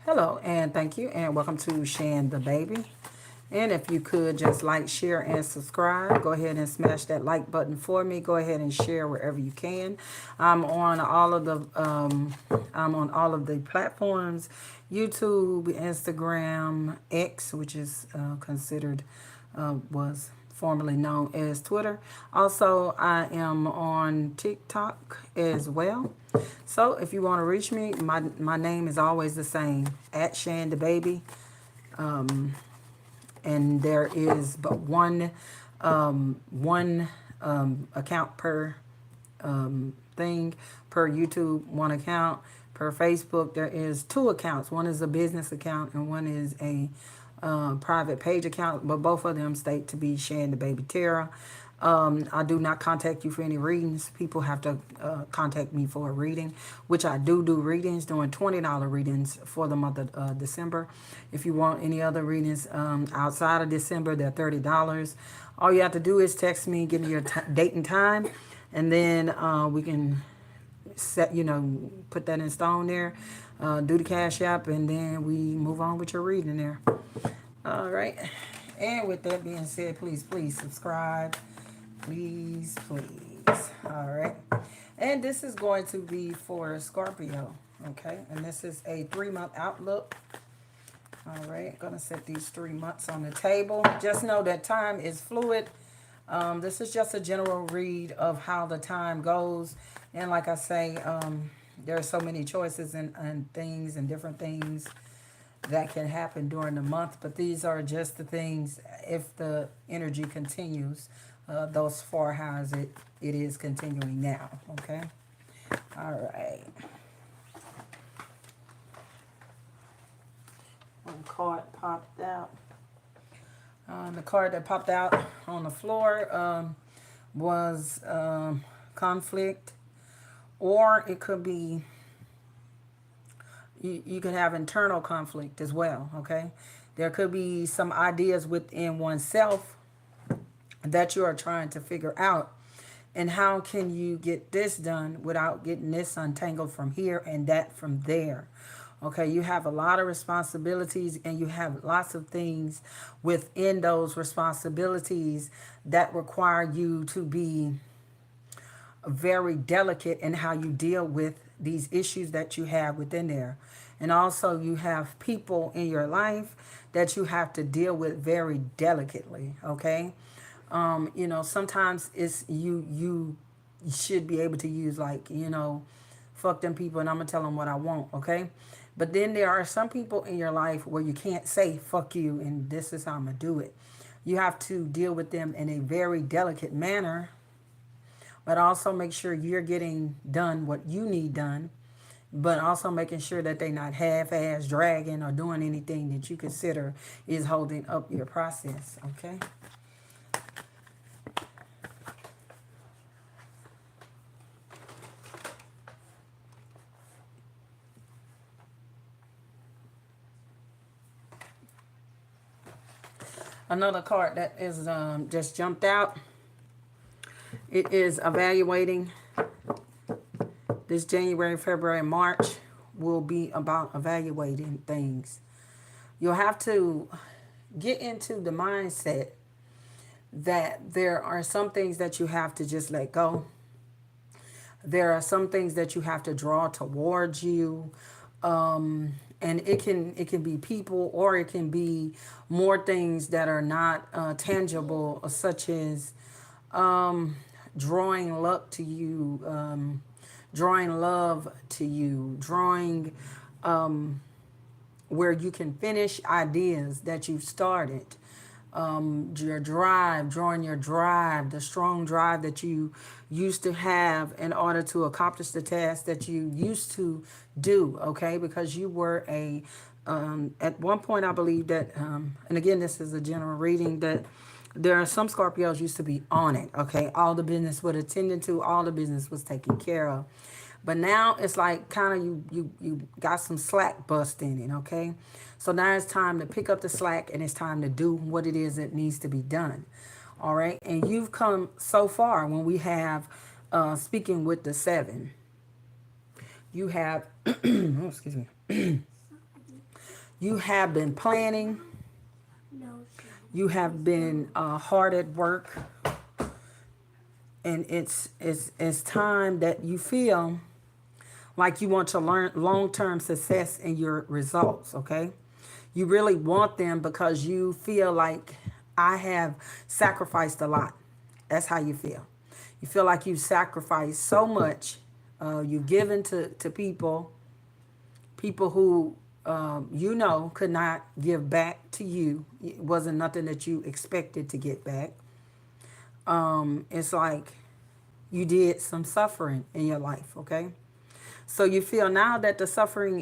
Hello, and thank you, and welcome to Shan the Baby. And if you could just like, share, and subscribe, go ahead and smash that like button for me. Go ahead and share wherever you can. I'm on all of the I'm on all of the platforms: YouTube, Instagram, X, which is considered was formerly known as Twitter. Also, I am on TikTok as well. So if you want to reach me, my name is always the same, at Shan the Baby. And there is but one account per thing, per YouTube, one account. Per Facebook, there is two accounts. One is a business account and one is a private page account, but both of them state to be Shan the Baby Tara. I do not contact you for any readings. People have to contact me for a reading, which I do readings, doing $20 readings for the month of December. If you want any other readings outside of December, they're $30. All you have to do is text me, give me your date and time, and then we can set, put that in stone there, do the cash app, and then we move on with your reading there. All right. And with that being said, please subscribe. Please. All right. And this is going to be for Scorpio. Okay. And this is a 3-month outlook. All right. Going to set these 3 months on the table. Just know that time is fluid. This is just a general read of how the time goes. And like I say, there are so many choices and things and different things that can happen during the month. But these are just the things if the energy continues thus far as it is continuing now. Okay. All right. One card popped out. The card that popped out on the floor was conflict, or it could be, you can have internal conflict as well, okay? There could be some ideas within oneself that you are trying to figure out. And how can you get this done without getting this untangled from here and that from there? Okay, you have a lot of responsibilities and you have lots of things within those responsibilities that require you to be very delicate in how you deal with these issues that you have within there. And also you have people in your life that you have to deal with very delicately, okay? Sometimes it's you should be able to use, like, fuck them people and I'm gonna tell them what I want, okay? But then there are some people in your life where you can't say fuck you and this is how I'm gonna do it. You have to deal with them in a very delicate manner, but also make sure you're getting done what you need done, but also making sure that they're not half-ass dragging or doing anything that you consider is holding up your process, okay? Another card that is just jumped out. It is evaluating. This January, February, March will be about evaluating things. You'll have to get into the mindset that there are some things that you have to just let go. There are some things that you have to draw towards you. And it can be people, or it can be more things that are not tangible, such as drawing luck to you, drawing love to you, drawing where you can finish ideas that you've started. Your drive, drawing your drive, the strong drive that you used to have in order to accomplish the task that you used to do, okay? Because you were at one point, I believe that, and again, this is a general reading, that there are some Scorpios used to be on it, okay? All the business was attended to, all the business was taken care of. But now it's like kind of you got some slack bust in it, okay? So now it's time to pick up the slack and it's time to do what it is that needs to be done. All right. And you've come so far when we have speaking with the 7. You have, oh, excuse me, you have been planning. You have been hard at work. And it's time that you feel like you want to learn long-term success in your results, okay? You really want them because you feel like I have sacrificed a lot. That's how you feel. You feel like you've sacrificed so much. You've given to people who you know could not give back to you. It wasn't nothing that you expected to get back. It's like you did some suffering in your life, okay? So you feel now that the suffering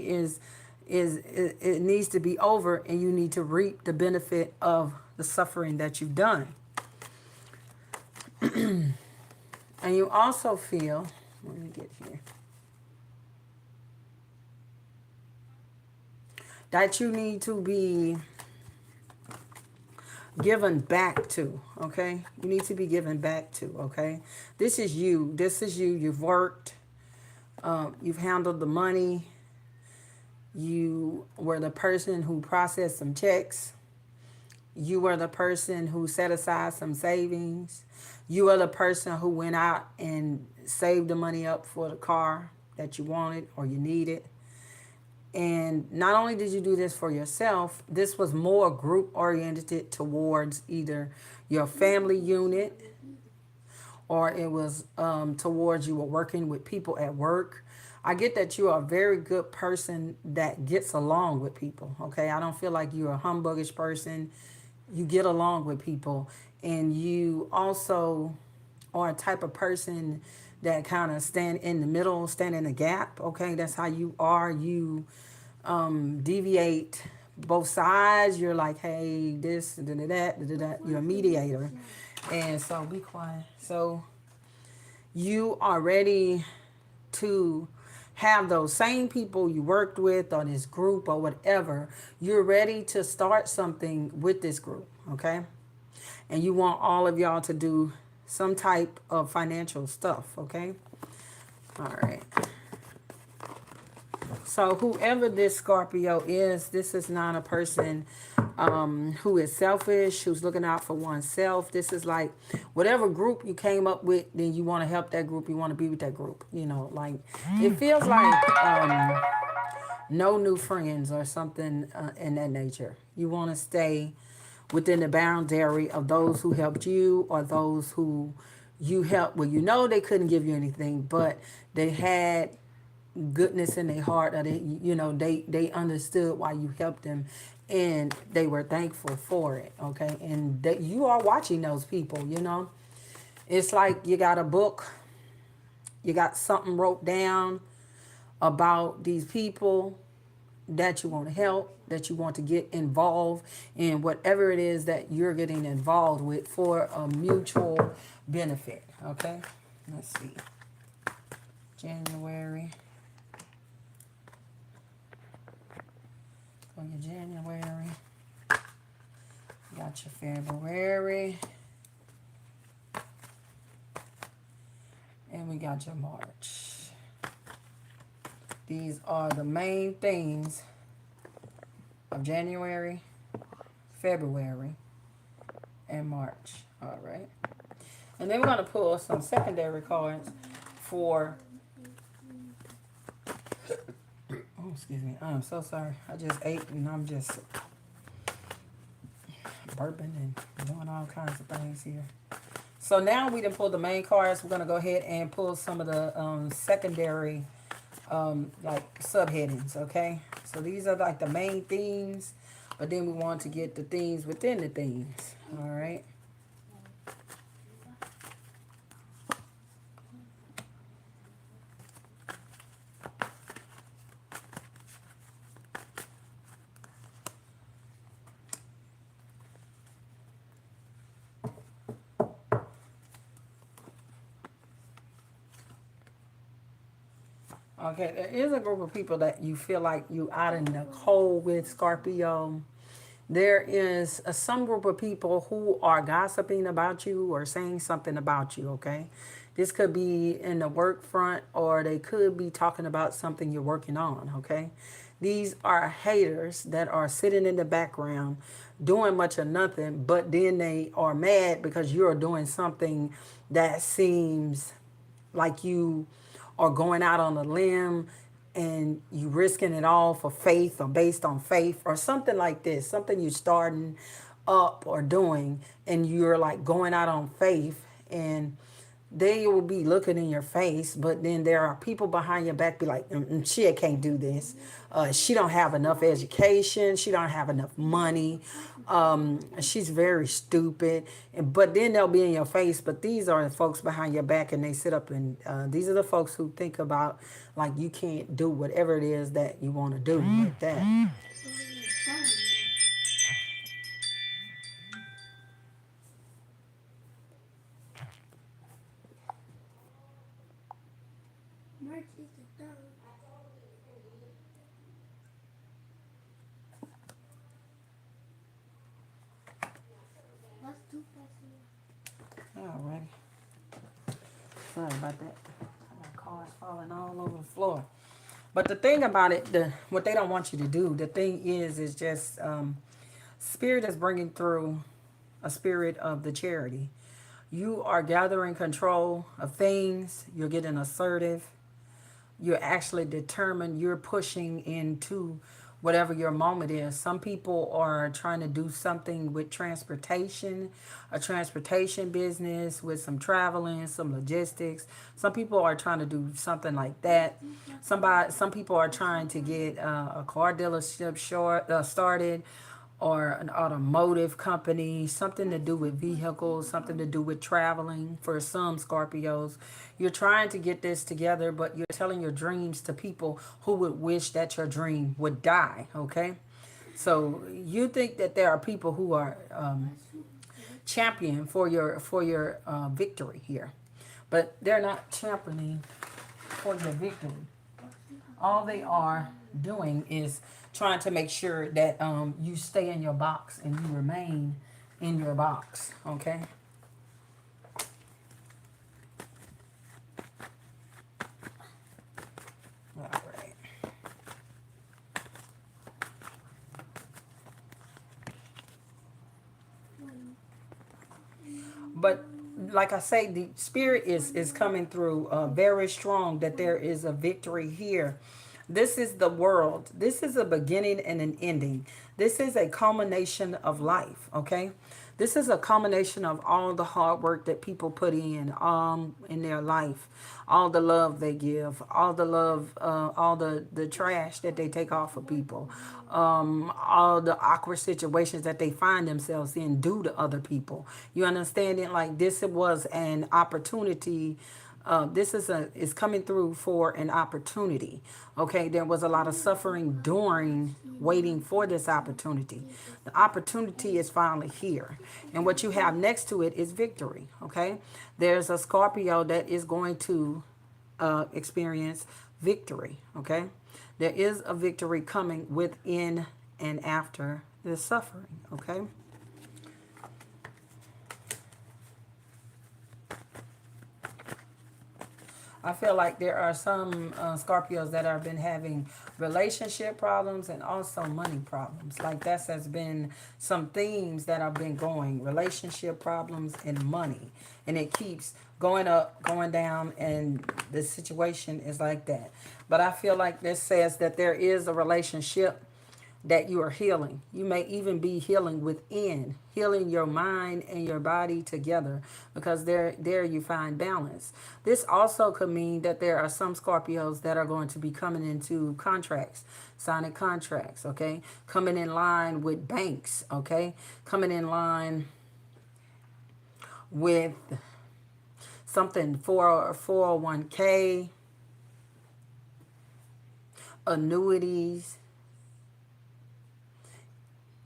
it needs to be over and you need to reap the benefit of the suffering that you've done. And you also feel, let me get here, that you need to be given back to, okay? You need to be given back to, okay? This is you. This is you. You've worked. You've handled the money. You were the person who processed some checks. You were the person who set aside some savings. You were the person who went out and saved the money up for the car that you wanted or you needed. And not only did you do this for yourself, this was more group oriented towards either your family unit or it was towards you were working with people at work. I get that you are a very good person that gets along with people, okay? I don't feel like you're a humbuggish person. You get along with people. And you also are a type of person that kind of stand in the middle, stand in the gap, okay? That's how you are. You deviate both sides. You're like, hey, this, that. You're a mediator. And so be quiet. So you are ready to have those same people you worked with or this group or whatever. You're ready to start something with this group, okay? And you want all of y'all to do some type of financial stuff, okay? All right. So whoever this Scorpio is, this is not a person who is selfish, who's looking out for oneself. This is like whatever group you came up with, then you want to help that group. You want to be with that group. You know, like it feels like no new friends or something in that nature. You want to stay within the boundary of those who helped you or those who you helped. Well, you know they couldn't give you anything, but they had goodness in their heart, or they understood why you helped them and they were thankful for it, okay? And that you are watching those people, you know. It's like you got a book, you got something wrote down about these people that you want to help, that you want to get involved in whatever it is that you're getting involved with for a mutual benefit, okay? Let's see. January. For your January, got your February, and we got your March. These are the main things of January, February, and March. All right. And then we're going to pull some secondary cards for... Oh, excuse me. I'm so sorry. I just ate and I'm just burping and doing all kinds of things here. So now we done pulled the main cards. We're going to go ahead and pull some of the secondary like subheadings, okay? So these are like the main themes, but then we want to get the themes within the themes, all right? Okay, there is a group of people that you feel like you out in the cold with, Scorpio. There is some group of people who are gossiping about you or saying something about you, okay? This could be in the work front, or they could be talking about something you're working on, okay? These are haters that are sitting in the background doing much of nothing, but then they are mad because you're doing something that seems like you are going out on a limb and you risking it all for faith or based on faith or something like this, something you're starting up or doing, and you're like going out on faith, and they will be looking in your face, but then there are people behind your back be like, she can't do this. She don't have enough education. She don't have enough money. She's very stupid. But then they'll be in your face. But these are the folks behind your back, and they sit up and these are the folks who think about like you can't do whatever it is that you want to do with that. All right. Sorry about that. My car's falling all over the floor. But the thing about it, what they don't want you to do, the thing is just spirit is bringing through a spirit of the charity. You are gathering control of things. You're getting assertive. You're actually determined. You're pushing into whatever your moment is. Some people are trying to do something with transportation, a transportation business with some traveling, some logistics. Some people are trying to do something like that. Some people are trying to get a car dealership started, or an automotive company, something to do with vehicles, something to do with traveling for some Scorpios. You're trying to get this together, but you're telling your dreams to people who would wish that your dream would die, okay? So you think that there are people who are champion for your victory here, but they're not championing for your victory. All they are doing is trying to make sure that you stay in your box and you remain in your box, okay? All right. But like I say, the spirit is coming through very strong that there is a victory here. This is the world. This is a beginning and an ending. This is a culmination of life, okay? This is a culmination of all the hard work that people put in their life, all the love they give, all the love, all the trash that they take off of people, all the awkward situations that they find themselves in due to other people. You understand it? Like this, it was an opportunity. This is coming through for an opportunity. Okay, there was a lot of suffering during waiting for this opportunity. The opportunity is finally here, and what you have next to it is victory. Okay, there's a Scorpio that is going to experience victory. Okay, there is a victory coming within and after the suffering. Okay. I feel like there are some Scorpios that have been having relationship problems and also money problems. Like that has been some themes that have been going, relationship problems and money. And it keeps going up, going down, and the situation is like that. But I feel like this says that there is a relationship that you are healing. You may even be healing within, healing your mind and your body together, because there you find balance. This also could mean that there are some Scorpios that are going to be coming into contracts, signing contracts, okay? Coming in line with banks, okay? Coming in line with something for 401k, annuities,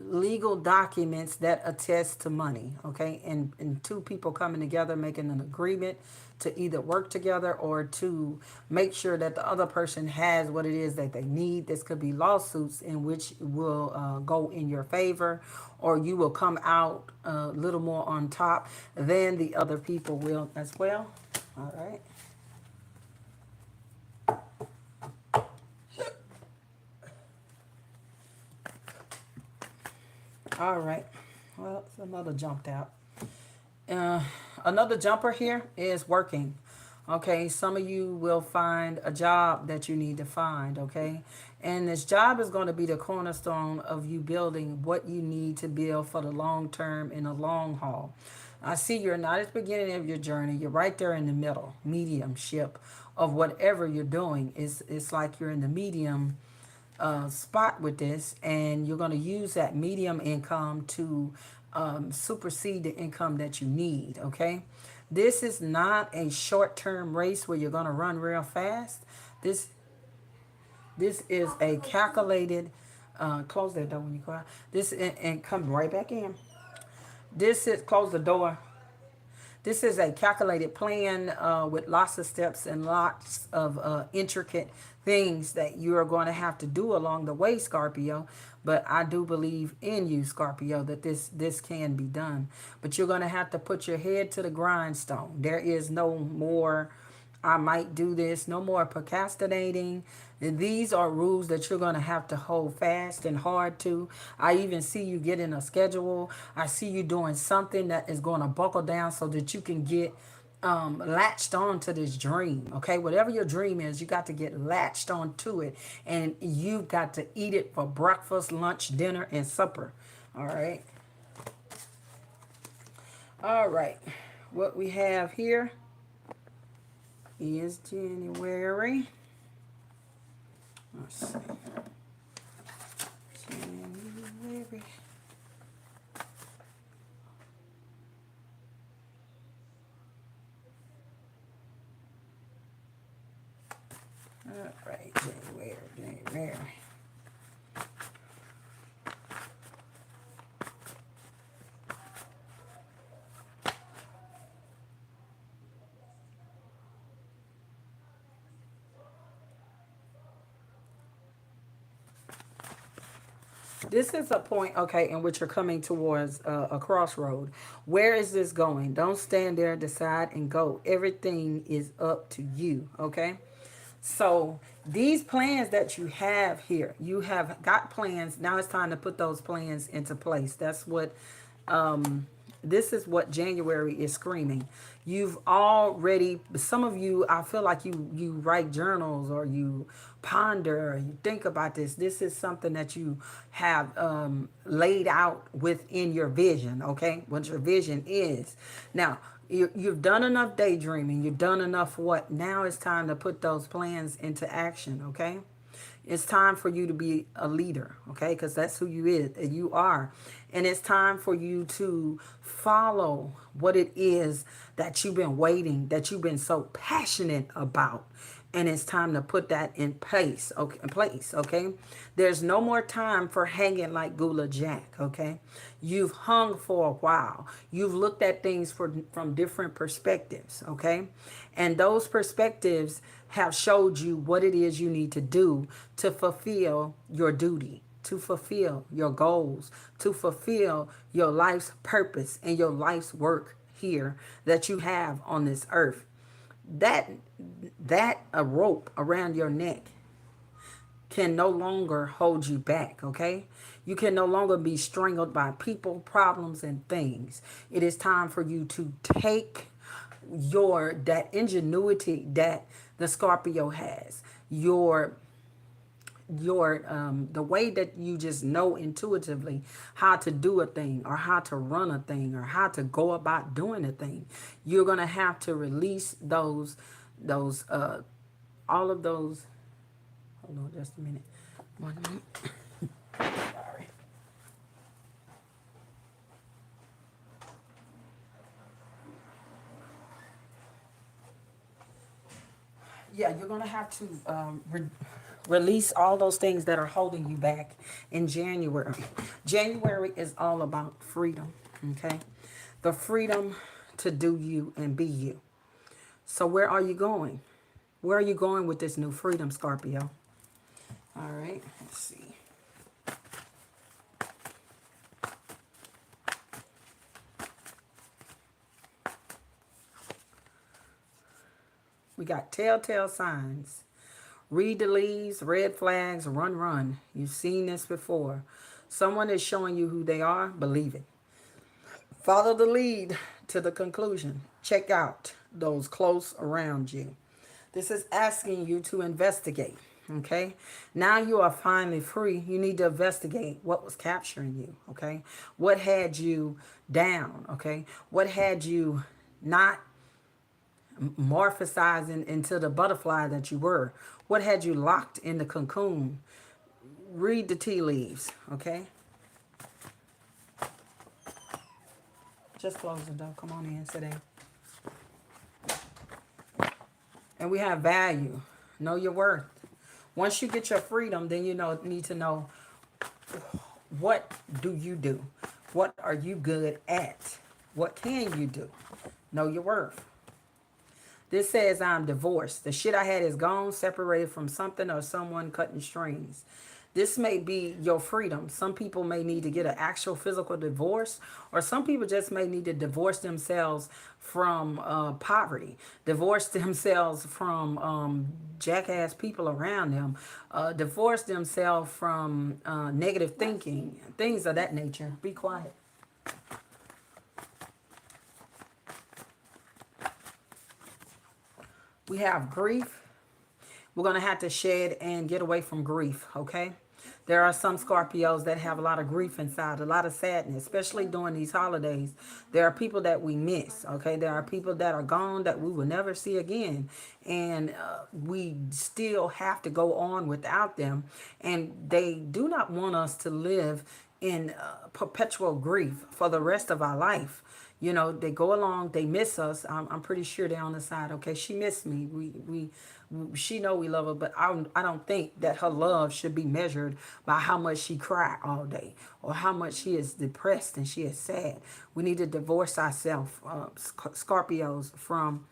legal documents that attest to money, okay? And two people coming together making an agreement to either work together or to make sure that the other person has what it is that they need. This could be lawsuits in which will go in your favor, or you will come out a little more on top than the other people will as well. All right. All right. Well, it's another jumped out. Uh, Another jumper here is working. Okay, some of you will find a job that you need to find. Okay, and this job is going to be the cornerstone of you building what you need to build for the long term in the long haul. I see you're not at the beginning of your journey. You're right there in the middle, mediumship of whatever you're doing. It's like you're in the medium spot with this, and you're going to use that medium income to supersede the income that you need. Okay, this is not a short-term race where you're going to run real fast. This this is a calculated. Close that door when you go out. This and come right back in. This is close the door. This is a calculated plan with lots of steps and lots of intricate things that you are going to have to do along the way, Scorpio. But I do believe in you, Scorpio, that this can be done. But you're going to have to put your head to the grindstone. There is no more I might do this. No more procrastinating. These are rules that you're going to have to hold fast and hard to. I even see you getting a schedule. I see you doing something that is going to buckle down so that you can get latched on to this dream. Okay, whatever your dream is, you got to get latched on to it, and you got to eat it for breakfast, lunch, dinner, and supper. All right. All right. What we have here is January. Let's see. January. All right, January. This is a point, okay, in which you're coming towards a crossroad. Where is this going? Don't stand there, decide, and go. Everything is up to you, okay? So these plans that you have here, you have got plans. Now it's time to put those plans into place. That's what this is what January is screaming. You've already, some of you, I feel like you write journals or you ponder or you think about this. This is something that you have laid out within your vision, okay? What your vision is. Now, you've done enough daydreaming. You've done enough what? Now it's time to put those plans into action, okay? It's time for you to be a leader, okay? Because that's who you are. And it's time for you to follow what it is that you've been waiting, that you've been so passionate about. And it's time to put that in place, okay? There's no more time for hanging like Gula Jack, okay? You've hung for a while. You've looked at things from different perspectives, okay? And those perspectives have showed you what it is you need to do to fulfill your duty, to fulfill your goals, to fulfill your life's purpose and your life's work here that you have on this earth. That a rope around your neck can no longer hold you back, okay? You can no longer be strangled by people, problems, and things. It is time for you to take that ingenuity that the Scorpio has, the way that you just know intuitively how to do a thing or how to run a thing or how to go about doing a thing. You're gonna have to release those all of those. Hold on just a minute. 1 minute. Sorry. Yeah, you're gonna have to Release all those things that are holding you back in January. January is all about freedom, okay? The freedom to do you and be you. So where are you going? Where are you going with this new freedom, Scorpio? All right, let's see. We got telltale signs. Read the leaves, red flags, run, run. You've seen this before. Someone is showing you who they are, believe it. Follow the lead to the conclusion. Check out those close around you. This is asking you to investigate. Okay. Now you are finally free. You need to investigate what was capturing you. Okay. What had you down? Okay. What had you not morphosizing into the butterfly that you were? What had you locked in the cocoon? Read the tea leaves. Okay. Just close the door. Come on in, sit down. And we have value. Know your worth. Once you get your freedom, then you need to know, what do you do? What are you good at? What can you do? Know your worth. This says I'm divorced. The shit I had is gone, separated from something or someone cutting strings. This may be your freedom. Some people may need to get an actual physical divorce, or some people just may need to divorce themselves from poverty, divorce themselves from jackass people around them, divorce themselves from negative thinking, things of that nature. Be quiet. We have grief. We're going to have to shed and get away from grief, okay? There are some Scorpios that have a lot of grief inside, a lot of sadness, especially during these holidays. There are people that we miss, okay? There are people that are gone that we will never see again. And we still have to go on without them. And they do not want us to live in perpetual grief for the rest of our life. You know, they go along, they miss us. I'm pretty sure they're on the side. Okay, she missed me. She know we love her, but I don't think that her love should be measured by how much she cried all day or how much she is depressed and she is sad. We need to divorce ourselves, Scorpios, from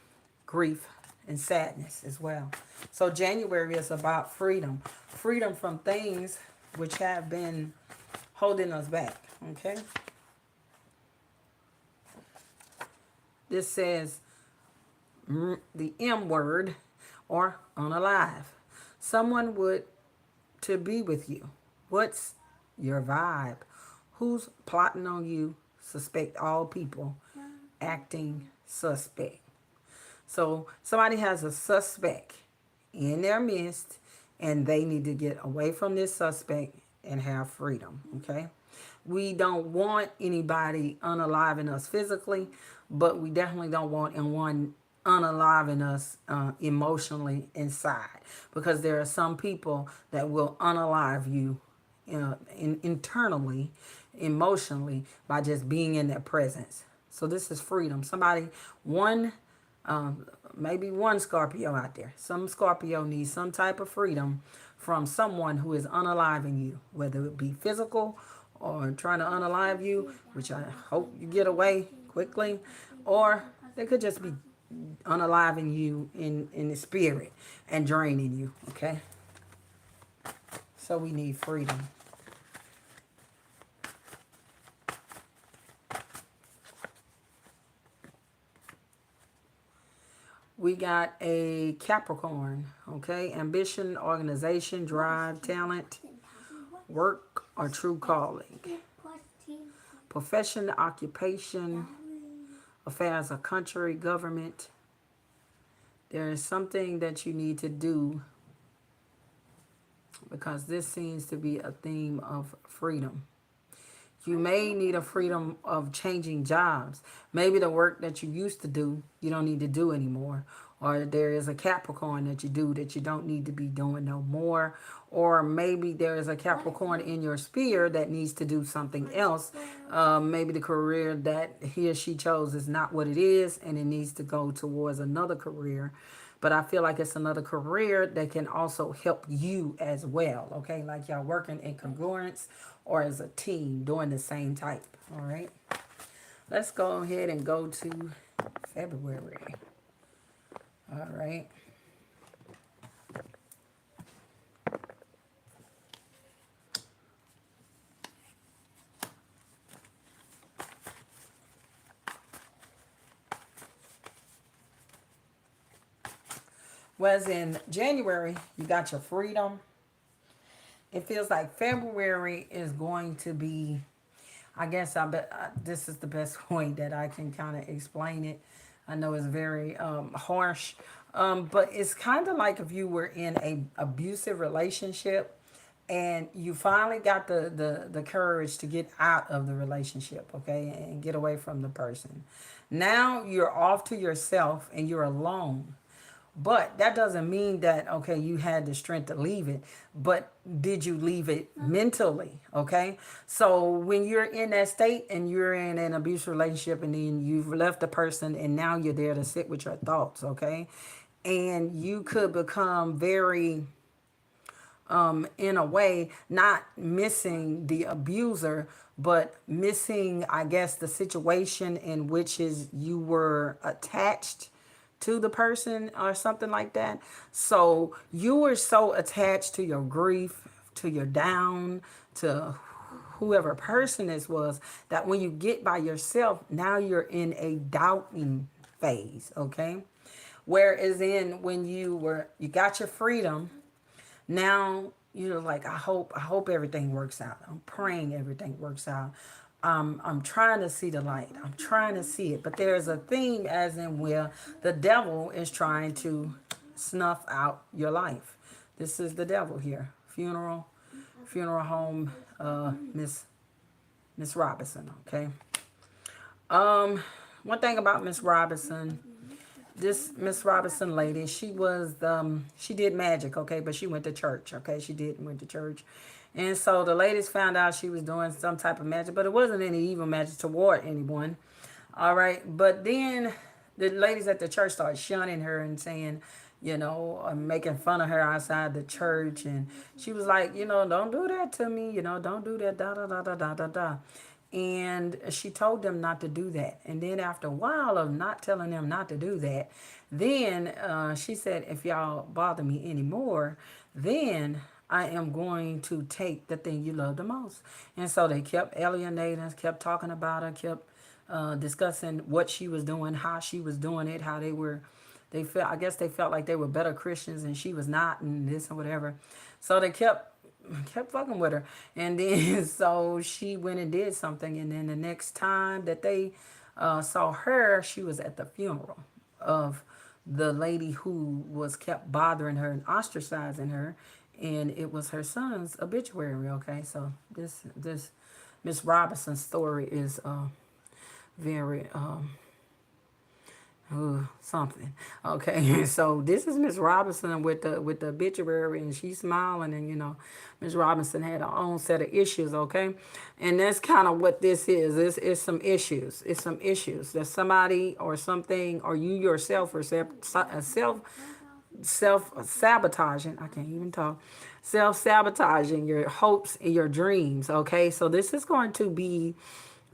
grief and sadness as well. So January is about freedom. Freedom from things which have been holding us back, okay? This says the M word, or unalive. Someone would to be with you. What's your vibe? Who's plotting on you? Suspect all people. Acting suspect. So somebody has a suspect in their midst, and they need to get away from this suspect and have freedom, okay? We don't want anybody unaliving us physically, but we definitely don't want anyone unaliving us emotionally inside, because there are some people that will unalive you internally, emotionally, by just being in their presence. So this is freedom. Somebody, maybe one Scorpio out there. Some Scorpio needs some type of freedom from someone who is unaliving you, whether it be physical or trying to unalive you, which I hope you get away quickly, or they could just be unaliving you in the spirit and draining you, okay? So we need freedom. We got a Capricorn, okay? Ambition, organization, drive, talent, work, or true calling. Profession, occupation, affairs of country, government. There is something that you need to do, because this seems to be a theme of freedom. You may need a freedom of changing jobs. Maybe the work that you used to do, you don't need to do anymore. Or there is a Capricorn that you do that you don't need to be doing no more. Or maybe there is a Capricorn in your sphere that needs to do something else. Maybe the career that he or she chose is not what it is, and it needs to go towards another career. but I feel like it's another career that can also help you as well. Okay, like y'all working in congruence or as a team doing the same type. All right, let's go ahead and go to February. All right. Whereas in January, you got your freedom. It feels like February is going to be, I guess this is the best way that I can kind of explain it. I know it's very harsh, but it's kind of like if you were in a abusive relationship and you finally got the courage to get out of the relationship, okay, and get away from the person. Now you're off to yourself and you're alone. But that doesn't mean that, okay, you had the strength to leave it, but did you leave it mentally? Okay. So when you're in that state and you're in an abusive relationship and then you've left the person and now you're there to sit with your thoughts, okay? And you could become very, in a way, not missing the abuser, but missing, I guess, the situation in which is you were attached to the person or something like that. So you were so attached to your grief, to your down, to whoever person this was, that when you get by yourself, now you're in a doubting phase, okay? Whereas in when you got your freedom, now you're like, I hope everything works out. I'm praying everything works out. I'm trying to see the light. I'm trying to see it. But there's a theme as in where the devil is trying to snuff out your life. This is the devil here. Funeral home, Miss Robinson, okay? One thing about Miss Robinson, this Miss Robinson lady, she did magic, okay, but she went to church, okay, she did went to church, and so the ladies found out she was doing some type of magic, but it wasn't any evil magic toward anyone, all right, but then the ladies at the church started shunning her and saying, making fun of her outside the church, and she was like, don't do that to me, don't do that, da da da da da da da. And she told them not to do that. And then after a while of not telling them not to do that, then she said, if y'all bother me anymore, then I am going to take the thing you love the most. And so they kept alienating us, kept talking about her, kept discussing what she was doing, how she was doing it, how I guess they felt like they were better Christians and she was not, and this and whatever. So they kept fucking with her, and then so she went and did something, and then the next time that they saw her, she was at the funeral of the lady who was kept bothering her and ostracizing her, and it was her son's obituary. Okay, so this Miss Robinson's story is very something. Okay, so this is Miss Robinson with the obituary, and she's smiling, and Miss Robinson had her own set of issues. Okay, and that's kind of what this is. This is some issues. It's some issues that somebody or something or you yourself are self sabotaging. I can't even talk. Self sabotaging your hopes and your dreams. Okay, so this is going to be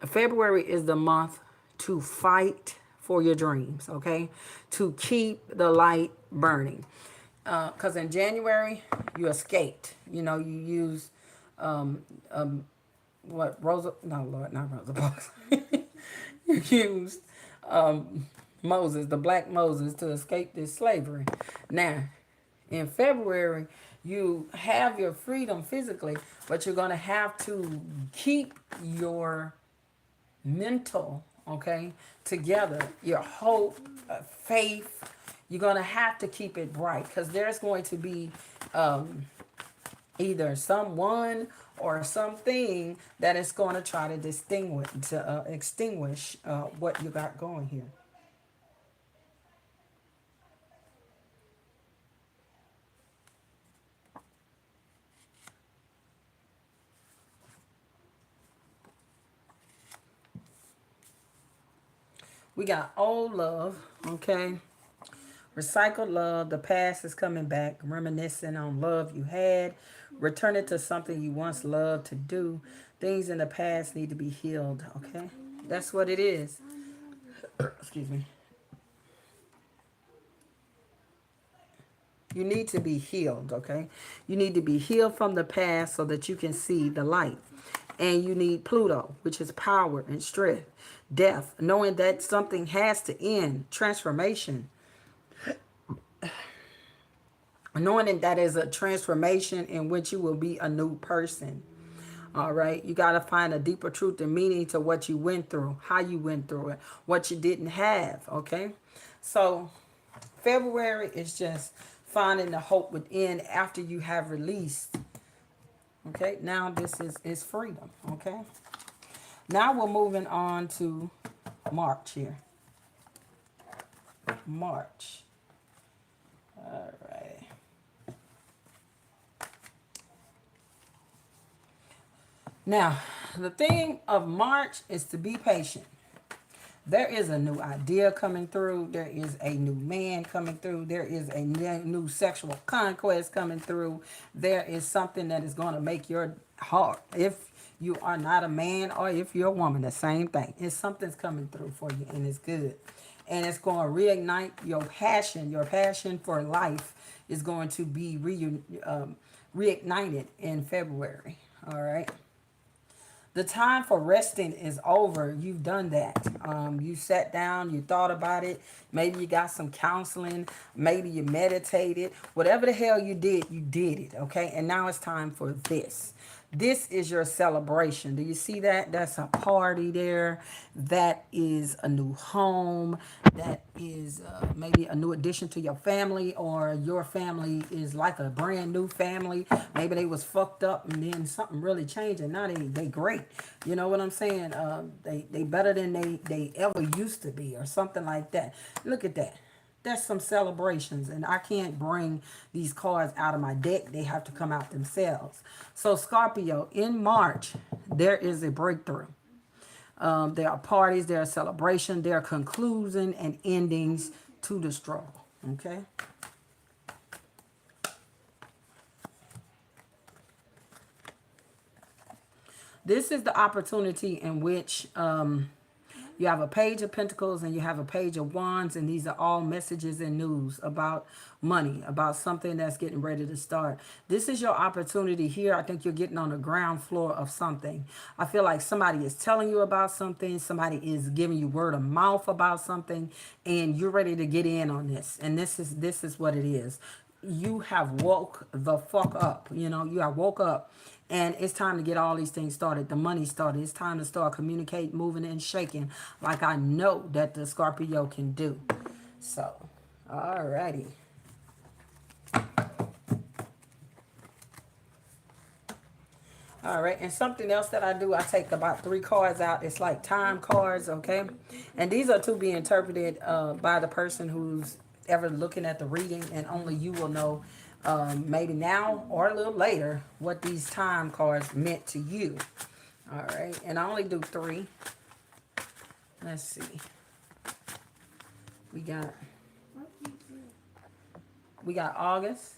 February is the month to fight for your dreams, okay? To keep the light burning. Because in January, you escaped. You used, Rosa, no, Lord, not Rosa Parks. You used Moses, the black Moses, to escape this slavery. Now, in February, you have your freedom physically, but you're going to have to keep your mental, okay, together, your hope, faith. You're going to have to keep it bright because there's going to be either someone or something that is going to try to extinguish what you got going here. We got old love, okay? Recycled love. The past is coming back, reminiscing on love you had. Returning to something you once loved to do. Things in the past need to be healed. Okay, that's what it is. Excuse me. You need to be healed, okay? You need to be healed from the past so that you can see the light. And you need Pluto, which is power and strength, death, knowing that something has to end, transformation, knowing that is a transformation in which you will be a new person. All right, you got to find a deeper truth and meaning to what you went through, how you went through it, what you didn't have. Okay, so February is just finding the hope within after you have released. Okay, now this is freedom. Okay, now we're moving on to March here. March. All right. Now, the thing of March is to be patient. There is a new idea coming through. There is a new man coming through. There is a new sexual conquest coming through. There is something that is going to make your heart, if you are not a man or if you're a woman, the same thing. It's something's coming through for you and it's good. And it's going to reignite your passion. Your passion for life is going to be reignited in February. All right. The time for resting is over. You've done that. You sat down, you thought about it. Maybe you got some counseling. Maybe you meditated. Whatever the hell you did it. Okay. And now it's time for this. This is your celebration. Do you see that? That's a party there. That is a new home. That is maybe a new addition to your family, or your family is like a brand new family. Maybe they was fucked up and then something really changed and now they great. You know what I'm saying? They better than they ever used to be or something like that. Look at that. That's some celebrations, and I can't bring these cards out of my deck. They have to come out themselves. So Scorpio, in March, there is a breakthrough. There are parties, there are celebrations, there are conclusion and endings to the struggle. Okay. This is the opportunity in which you have a page of pentacles and you have a page of wands, and these are all messages and news about money, about something that's getting ready to start. This is your opportunity here. I think you're getting on the ground floor of something. I feel like somebody is telling you about something. Somebody is giving you word of mouth about something, and you're ready to get in on this. And this is what it is. You have woke the fuck up. You know, you have woke up. And it's time to get all these things started. The money started. It's time to start communicating, moving, and shaking like I know that the Scorpio can do. So, alrighty. All right, and something else that I do, I take about 3 cards out. It's like time cards, okay? And these are to be interpreted by the person who's ever looking at the reading, and only you will know, maybe now or a little later, what these time cards meant to you. All right, and I only do 3. Let's see. We got August.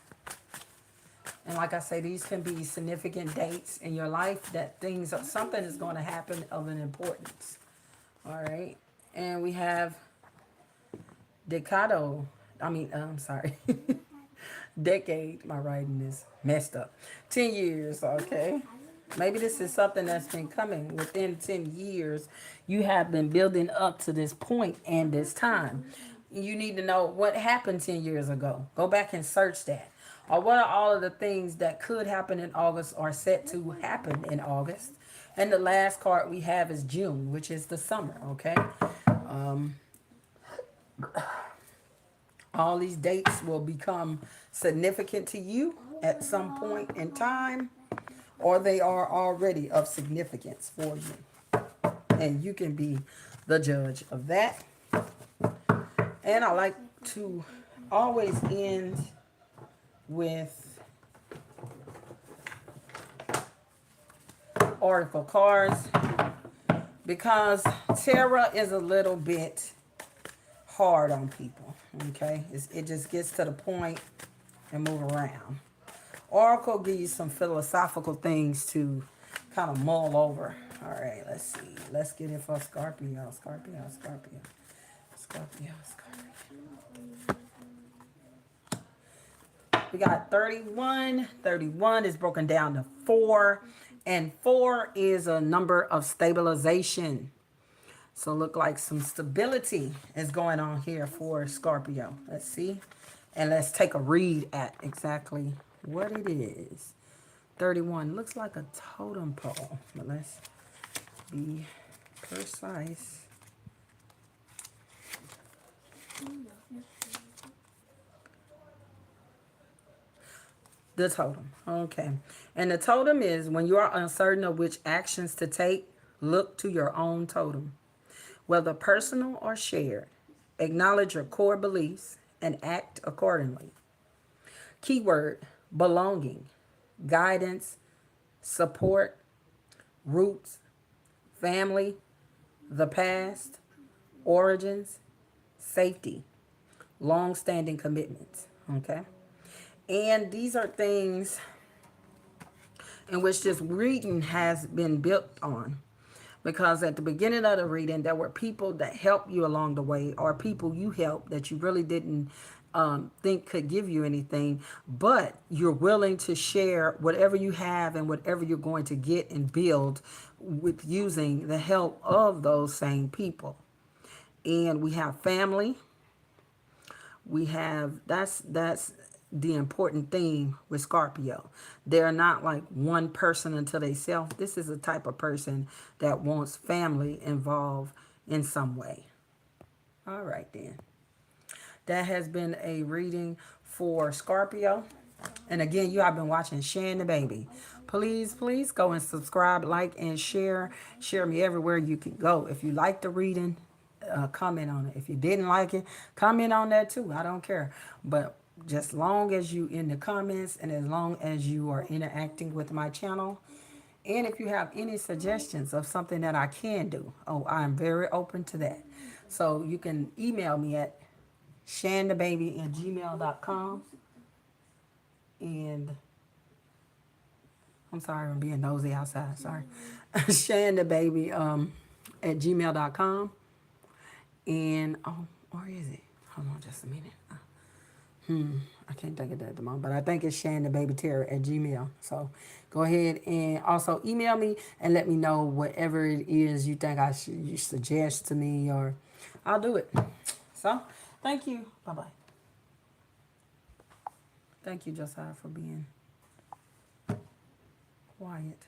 And like I say, these can be significant dates in your life that something is going to happen of an importance. All right. And we have decado. I'm sorry. Decade. My writing is messed up. 10 years. Okay. Maybe this is something that's been coming within 10 years. You have been building up to this point and this time. You need to know what happened 10 years ago. Go back and search that. Or what are all of the things that could happen in August or set to happen in August? And the last card we have is June, which is the summer, okay? All these dates will become significant to you at some point in time, or they are already of significance for you. And you can be the judge of that. And I like to always end with oracle cards, because tarot is a little bit hard on people. Okay, it just gets to the point and move around. Oracle gives you some philosophical things to kind of mull over. All right, let's see. Let's get it for Scorpio. Scorpio, Scorpio. Scorpio, Scorpio. We got 31. 31 is broken down to 4. And 4 is a number of stabilization. So look like some stability is going on here for Scorpio. Let's see. And let's take a read at exactly what it is. 31 looks like a totem pole. But let's be precise. The totem. Okay. And the totem is when you are uncertain of which actions to take, look to your own totem. Whether personal or shared, acknowledge your core beliefs and act accordingly. Keyword: belonging, guidance, support, roots, family, the past, origins, safety, long-standing commitments. Okay? And these are things in which this reading has been built on. Because at the beginning of the reading, there were people that helped you along the way, or people you helped that you really didn't think could give you anything, but you're willing to share whatever you have and whatever you're going to get and build with using the help of those same people. And we have family. We have, that's the important thing with Scorpio. They're not like one person unto themselves. This is a type of person that wants family involved in some way. All right, then. That has been a reading for Scorpio. And again, you have been watching Shan the Baby. Please, please go and subscribe, like, and share. Share me everywhere you can go. If you like the reading, comment on it. If you didn't like it, comment on that too. I don't care. But just long as you in the comments and as long as you are interacting with my channel, and if you have any suggestions of something that I can do, I'm very open to that. So you can email me at shandababy@gmail.com. And I'm sorry, I'm being nosy outside. Sorry. shandababy at gmail.com. And or is it? Hold on just a minute. I can't think of that at the moment, but I think it's shandababyterror@gmail. So go ahead and also email me and let me know whatever it is you think you suggest to me, or I'll do it. So thank you. Bye-bye. Thank you, Josiah, for being quiet.